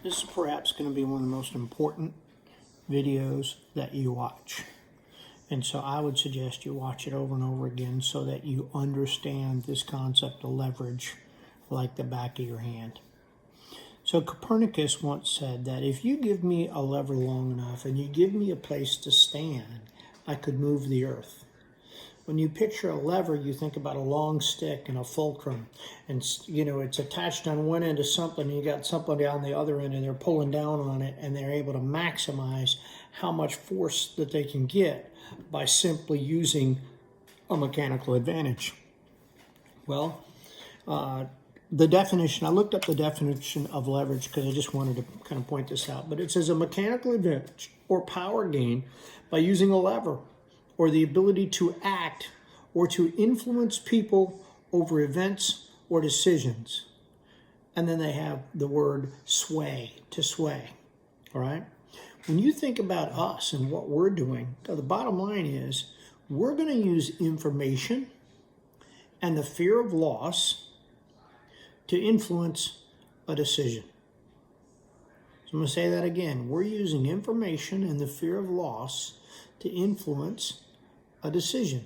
This is perhaps going to be one of the most important videos that you watch. And so I would suggest you watch it over and over again so that you understand this concept of leverage like the back of your hand. So Copernicus once said that if you give me a lever long enough and you give me a place to stand, I could move the earth. When you picture a lever, you think about a long stick and a fulcrum, and it's attached on one end of something, and you got somebody on the other end, and they're pulling down on it, and they're able to maximize how much force that they can get by simply using a mechanical advantage. Well, the definition, I looked up the definition of leverage because I just wanted to kind of point this out, but it says a mechanical advantage or power gain by using a lever, or the ability to act or to influence people over events or decisions. And then they have the word sway, to sway, all right? When you think about us and what we're doing, the bottom line is we're going to use information and the fear of loss to influence a decision. So I'm going to say that again. We're using information and the fear of loss to influence a decision.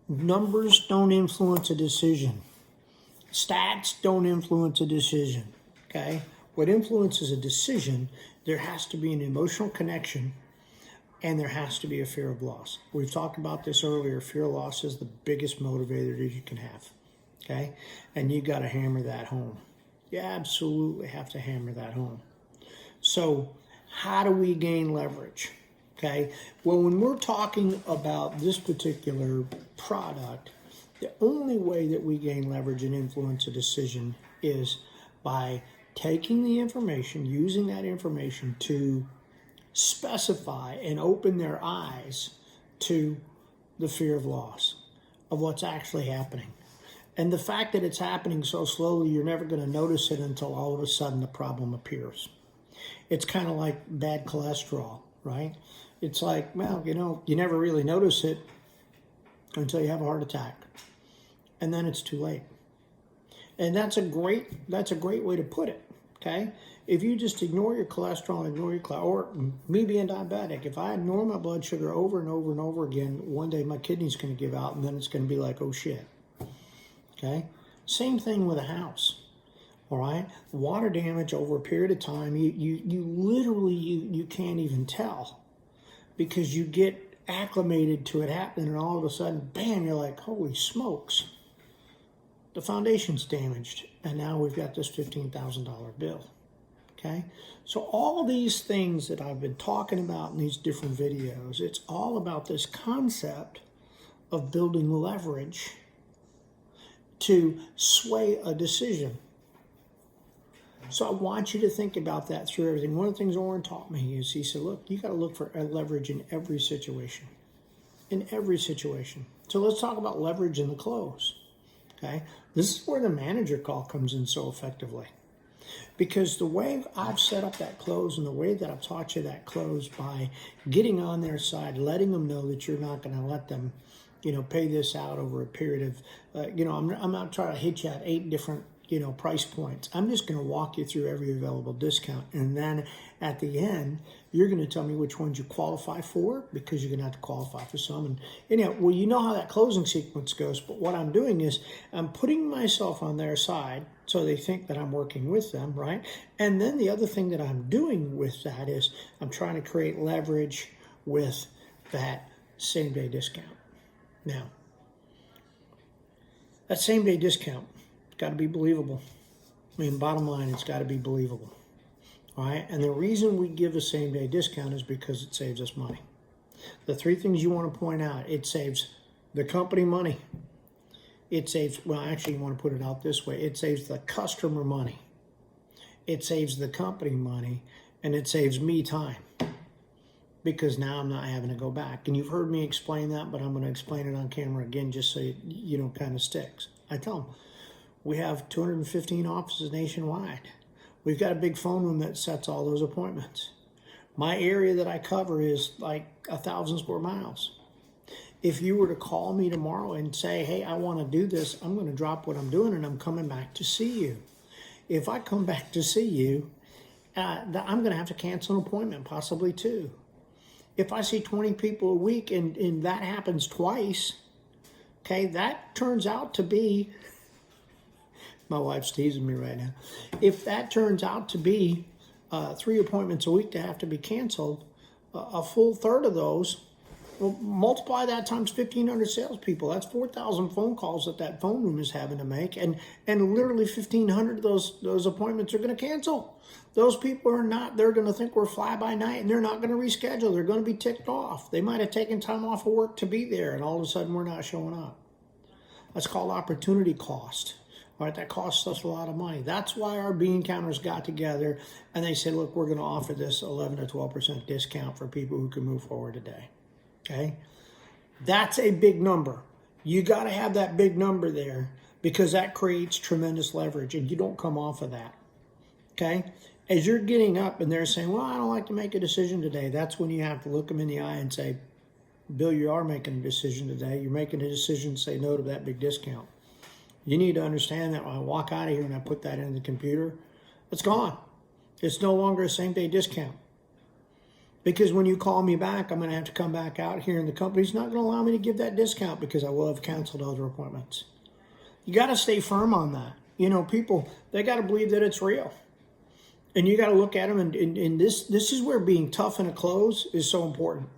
Numbers don't influence a decision. Stats don't influence a decision, okay? What influences a decision, there has to be an emotional connection and there has to be a fear of loss. We've talked about this earlier. Fear of loss is the biggest motivator that you can have, okay? And you got to hammer that home. You absolutely have to hammer that home. So how do we gain leverage? Okay, well, when we're talking about this particular product, the only way that we gain leverage and influence a decision is by taking the information, using that information to specify and open their eyes to the fear of loss, of what's actually happening. And the fact that it's happening so slowly, you're never going to notice it until all of a sudden the problem appears. It's kind of like bad cholesterol, right? It's like, well, you never really notice it until you have a heart attack. And then it's too late. And that's a great way to put it, okay? If you just ignore your cholesterol, or me being diabetic, if I ignore my blood sugar over and over and over again, one day my kidney's going to give out and then it's going to be like, oh shit, okay? Same thing with a house. All right, water damage over a period of time, you literally, you can't even tell because you get acclimated to it happening and all of a sudden, bam, you're like, holy smokes, the foundation's damaged and now we've got this $15,000 bill, okay? So all these things that I've been talking about in these different videos, it's all about this concept of building leverage to sway a decision. So I want you to think about that through everything. One of the things Oren taught me is he said, look, you got to look for leverage in every situation. In every situation. So let's talk about leverage in the close. Okay? This is where the manager call comes in so effectively. Because the way I've set up that close and the way that I've taught you that close by getting on their side, letting them know that you're not going to let them, pay this out over a period of, I'm not trying to hit you at 8 different price points. I'm just going to walk you through every available discount. And then at the end, you're going to tell me which ones you qualify for because you're going to have to qualify for some. And anyhow, well, you know how that closing sequence goes. But what I'm doing is I'm putting myself on their side so they think that I'm working with them, right? And then the other thing that I'm doing with that is I'm trying to create leverage with that same day discount. Now, that same day discount, got to be believable. I mean, bottom line, it's got to be believable. All right? And the reason we give a same-day discount is because it saves us money. The 3 things you want to point out, it saves the company money. It saves, well, actually, you want to put it out this way. It saves the customer money. It saves the company money. And it saves me time. Because now I'm not having to go back. And you've heard me explain that, but I'm going to explain it on camera again just so it kind of sticks. I tell them, we have 215 offices nationwide. We've got a big phone room that sets all those appointments. My area that I cover is like 1,000 square miles. If you were to call me tomorrow and say, hey, I want to do this, I'm going to drop what I'm doing and I'm coming back to see you. if I come back to see you, I'm going to have to cancel an appointment, possibly two. If I see 20 people a week and that happens twice, okay, that turns out to be, my wife's teasing me right now. If that turns out to be 3 appointments a week that have to be canceled, a full third of those, well, multiply that times 1,500 salespeople. That's 4,000 phone calls that phone room is having to make, and literally 1,500 of those appointments are going to cancel. Those people are not. They're going to think we're fly by night, and they're not going to reschedule. They're going to be ticked off. They might have taken time off of work to be there, and all of a sudden we're not showing up. That's called opportunity cost. All right, that costs us a lot of money. That's why our bean counters got together and they said, look, we're going to offer this 11 to 12% discount for people who can move forward today. Okay, that's a big number. You got to have that big number there because that creates tremendous leverage, and you don't come off of that. Okay, as you're getting up and they're saying, well, I don't like to make a decision today, that's when you have to look them in the eye and say, Bill, you are making a decision today. You're making a decision to say no to that big discount. You need to understand that when I walk out of here and I put that in the computer, it's gone. It's no longer a same-day discount. Because when you call me back, I'm going to have to come back out here, and the company's not going to allow me to give that discount because I will have canceled other appointments. You got to stay firm on that. You know, people, they got to believe that it's real. And you got to look at them, and this is where being tough in a close is so important.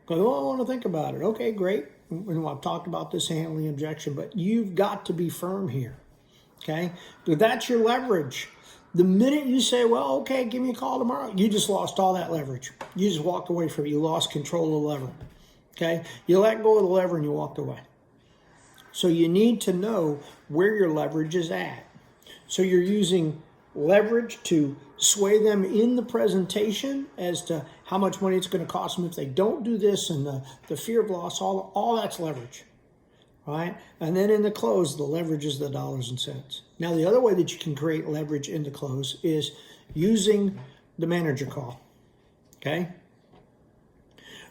Go, oh, I want to think about it. Okay, great. I've talked about this handling objection, but you've got to be firm here. Okay? But that's your leverage. The minute you say, well, okay, give me a call tomorrow, you just lost all that leverage. You just walked away from it. You lost control of the lever. Okay? You let go of the lever and you walked away. So you need to know where your leverage is at. So you're using leverage to sway them in the presentation as to how much money it's going to cost them if they don't do this, and the fear of loss, all that's leverage. Right? And then in the close, the leverage is the dollars and cents. Now, the other way that you can create leverage in the close is using the manager call. Okay?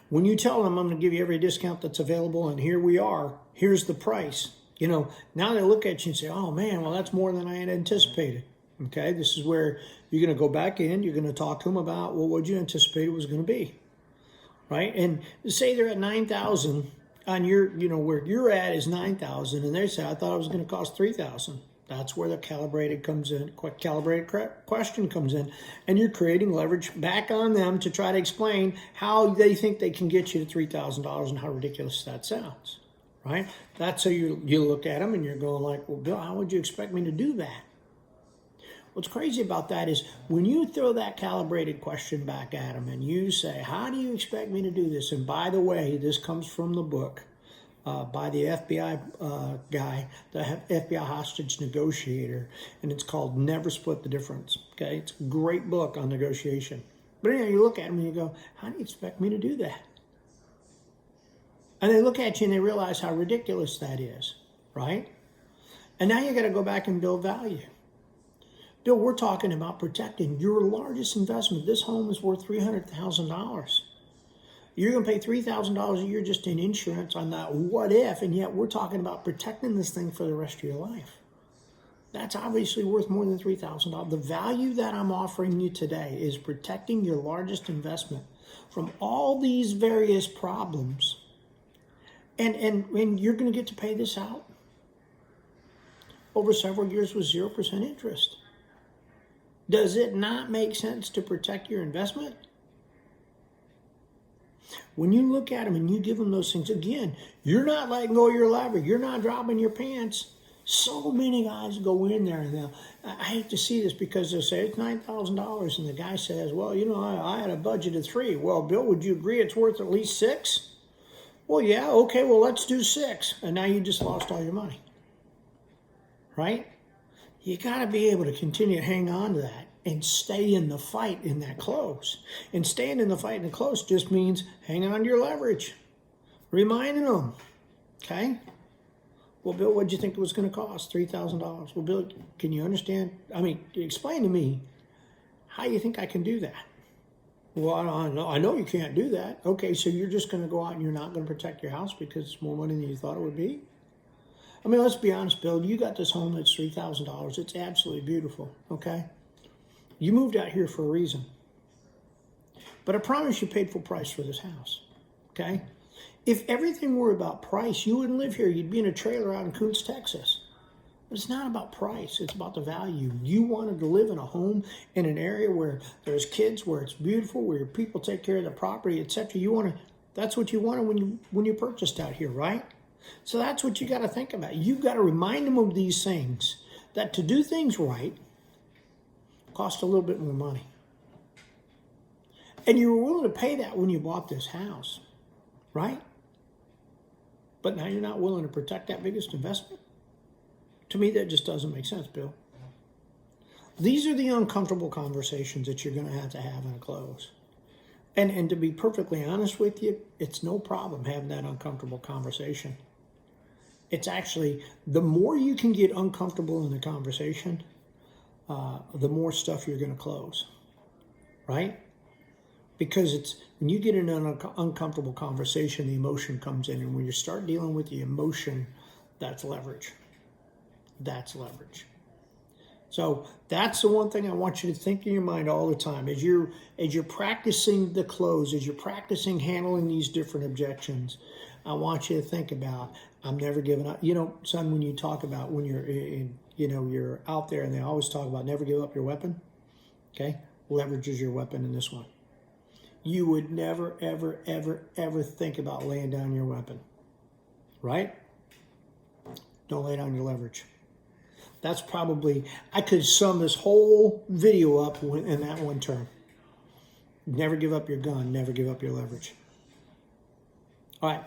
When you tell them, I'm going to give you every discount that's available, and here we are, here's the price. You know, now they look at you and say, oh man, well, that's more than I had anticipated. Okay? This is where you're going to go back in, you're going to talk to them about, well, what you anticipate it was going to be. Right? And say they're at 9,000. On your, you know, where you're at is 9,000, and they say, I thought it was going to cost 3,000. That's where the calibrated question comes in, and you're creating leverage back on them to try to explain how they think they can get you to $3,000 and how ridiculous that sounds, right? That's how you look at them and you're going like, well, Bill, how would you expect me to do that? What's crazy about that is when you throw that calibrated question back at them and you say, how do you expect me to do this? And by the way, this comes from the book by the FBI guy, the FBI hostage negotiator, and it's called Never Split the Difference. Okay, it's a great book on negotiation. But anyway, you look at them and you go, how do you expect me to do that? And they look at you and they realize how ridiculous that is, right? And now you got to go back and build value. Bill, we're talking about protecting your largest investment. This home is worth $300,000. You're going to pay $3,000 a year just in insurance on that what if, and yet we're talking about protecting this thing for the rest of your life. That's obviously worth more than $3,000. The value that I'm offering you today is protecting your largest investment from all these various problems. And you're going to get to pay this out over several years with 0% interest. Does it not make sense to protect your investment? When you look at them and you give them those things, again, you're not letting go of your lever. You're not dropping your pants. So many guys go in there and I hate to see this because they'll say it's $9,000 and the guy says, well, you know, I had a budget of $3,000. Well, Bill, would you agree it's worth at least $6,000? Well, yeah, okay, well, let's do $6,000. And now you just lost all your money. Right? You got to be able to continue to hang on to that and stay in the fight in that close. And staying in the fight in the close just means hang on to your leverage. Reminding them, okay? Well, Bill, what did you think it was going to cost? $3,000. Well, Bill, can you understand? I mean, explain to me how you think I can do that. Well, I know you can't do that. Okay, so you're just going to go out and you're not going to protect your house because it's more money than you thought it would be? I mean, let's be honest, Bill. You got this home that's $3,000. It's absolutely beautiful, okay? You moved out here for a reason. But I promise you paid full price for this house, okay? If everything were about price, you wouldn't live here. You'd be in a trailer out in Coons, Texas. But it's not about price. It's about the value. You wanted to live in a home in an area where there's kids, where it's beautiful, where your people take care of the property, etc. That's what you wanted when you purchased out here, right? So that's what you got to think about. You've got to remind them of these things, that to do things right cost a little bit more money. And you were willing to pay that when you bought this house, right? But now you're not willing to protect that biggest investment? To me, that just doesn't make sense, Bill. These are the uncomfortable conversations that you're going to have in a close. And to be perfectly honest with you, it's no problem having that uncomfortable conversation. It's actually, the more you can get uncomfortable in the conversation, the more stuff you're going to close, right? Because it's when you get in an uncomfortable conversation, the emotion comes in. And when you start dealing with the emotion, that's leverage. That's leverage. So that's the one thing I want you to think in your mind all the time. As you're practicing the close, as you're practicing handling these different objections, I want you to think about, I'm never giving up. You know, son, when you talk about when you're out there, and they always talk about never give up your weapon, okay? Leverage is your weapon in this one. You would never, ever, ever, ever think about laying down your weapon, right? Don't lay down your leverage. That's probably, I could sum this whole video up in that one term. Never give up your gun, never give up your leverage. All right.